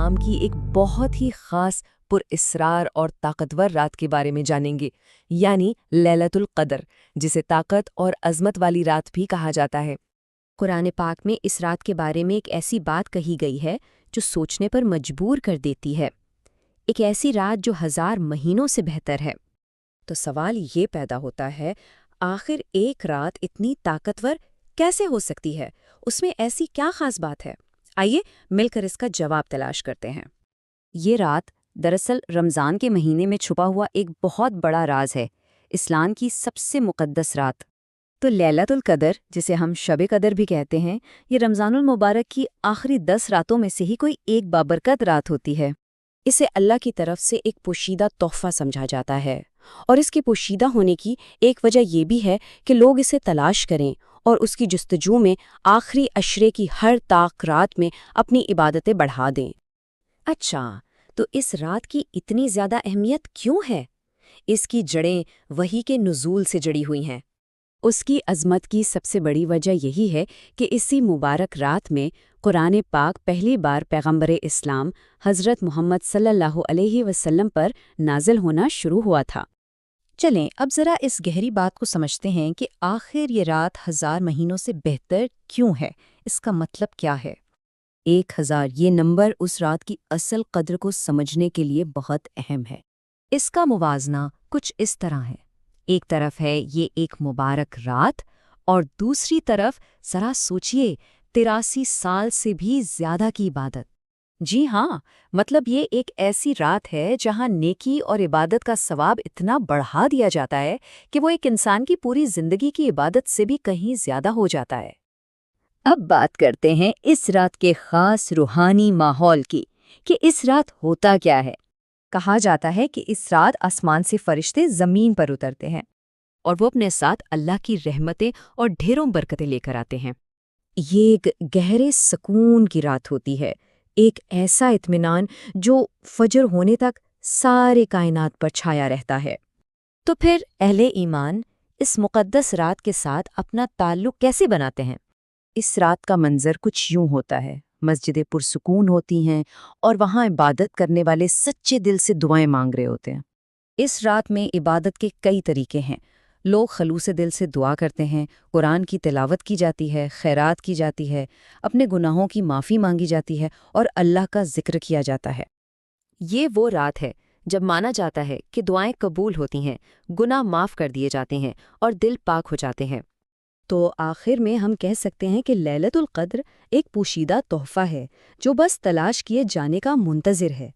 اسلام کی ایک بہت ہی خاص پر اسرار اور طاقتور رات کے بارے میں جانیں گے، یعنی لیلۃ القدر، جسے طاقت اور عظمت والی رات بھی کہا جاتا ہے۔ قرآن پاک میں اس رات کے بارے میں ایک ایسی بات کہی گئی ہے جو سوچنے پر مجبور کر دیتی ہے، ایک ایسی رات جو 1000 مہینوں سے بہتر ہے۔ تو سوال یہ پیدا ہوتا ہے، آخر ایک رات اتنی طاقتور کیسے ہو سکتی ہے؟ اس میں ایسی کیا خاص بات ہے؟ آئیے مل کر اس کا جواب تلاش کرتے ہیں۔ یہ رات دراصل رمضان کے مہینے میں چھپا ہوا ایک بہت بڑا راز ہے، اسلام کی سب سے مقدس رات۔ تو لیلۃ القدر، جسے ہم شب قدر بھی کہتے ہیں، یہ رمضان المبارک کی آخری 10 راتوں میں سے ہی کوئی ایک بابرکت رات ہوتی ہے۔ اسے اللہ کی طرف سے ایک پوشیدہ تحفہ سمجھا جاتا ہے، اور اس کے پوشیدہ ہونے کی ایک وجہ یہ بھی ہے کہ لوگ اسے تلاش کریں اور اس کی جستجو میں آخری عشرے کی ہر طاق رات میں اپنی عبادتیں بڑھا دیں۔ اچھا، تو اس رات کی اتنی زیادہ اہمیت کیوں ہے؟ اس کی جڑیں وحی کے نزول سے جڑی ہوئی ہیں۔ اس کی عظمت کی سب سے بڑی وجہ یہی ہے کہ اسی مبارک رات میں قرآن پاک پہلی بار پیغمبر اسلام حضرت محمد صلی اللہ علیہ وسلم پر نازل ہونا شروع ہوا تھا۔ چلیں اب ذرا اس گہری بات کو سمجھتے ہیں کہ آخر یہ رات 1000 مہینوں سے بہتر کیوں ہے، اس کا مطلب کیا ہے؟ 1000 یہ نمبر اس رات کی اصل قدر کو سمجھنے کے لیے بہت اہم ہے۔ اس کا موازنہ کچھ اس طرح ہے، ایک طرف ہے یہ ایک مبارک رات، اور دوسری طرف ذرا سوچئے 83 سال سے بھی زیادہ کی عبادت۔ جی ہاں، مطلب یہ ایک ایسی رات ہے جہاں نیکی اور عبادت کا ثواب اتنا بڑھا دیا جاتا ہے کہ وہ ایک انسان کی پوری زندگی کی عبادت سے بھی کہیں زیادہ ہو جاتا ہے۔ اب بات کرتے ہیں اس رات کے خاص روحانی ماحول کی، کہ اس رات ہوتا کیا ہے۔ کہا جاتا ہے کہ اس رات آسمان سے فرشتے زمین پر اترتے ہیں، اور وہ اپنے ساتھ اللہ کی رحمتیں اور ڈھیروں برکتیں لے کر آتے ہیں۔ یہ ایک گہرے سکون کی رات ہوتی ہے، ایک ایسا اطمینان جو فجر ہونے تک سارے کائنات پر چھایا رہتا ہے۔ تو پھر اہل ایمان اس مقدس رات کے ساتھ اپنا تعلق کیسے بناتے ہیں؟ اس رات کا منظر کچھ یوں ہوتا ہے، مسجدیں پرسکون ہوتی ہیں اور وہاں عبادت کرنے والے سچے دل سے دعائیں مانگ رہے ہوتے ہیں۔ اس رات میں عبادت کے کئی طریقے ہیں، لوگ خلوص دل سے دعا کرتے ہیں، قرآن کی تلاوت کی جاتی ہے، خیرات کی جاتی ہے، اپنے گناہوں کی معافی مانگی جاتی ہے اور اللہ کا ذکر کیا جاتا ہے۔ یہ وہ رات ہے جب مانا جاتا ہے کہ دعائیں قبول ہوتی ہیں، گناہ معاف کر دیے جاتے ہیں اور دل پاک ہو جاتے ہیں۔ تو آخر میں ہم کہہ سکتے ہیں کہ لیلۃ القدر ایک پوشیدہ تحفہ ہے جو بس تلاش کیے جانے کا منتظر ہے۔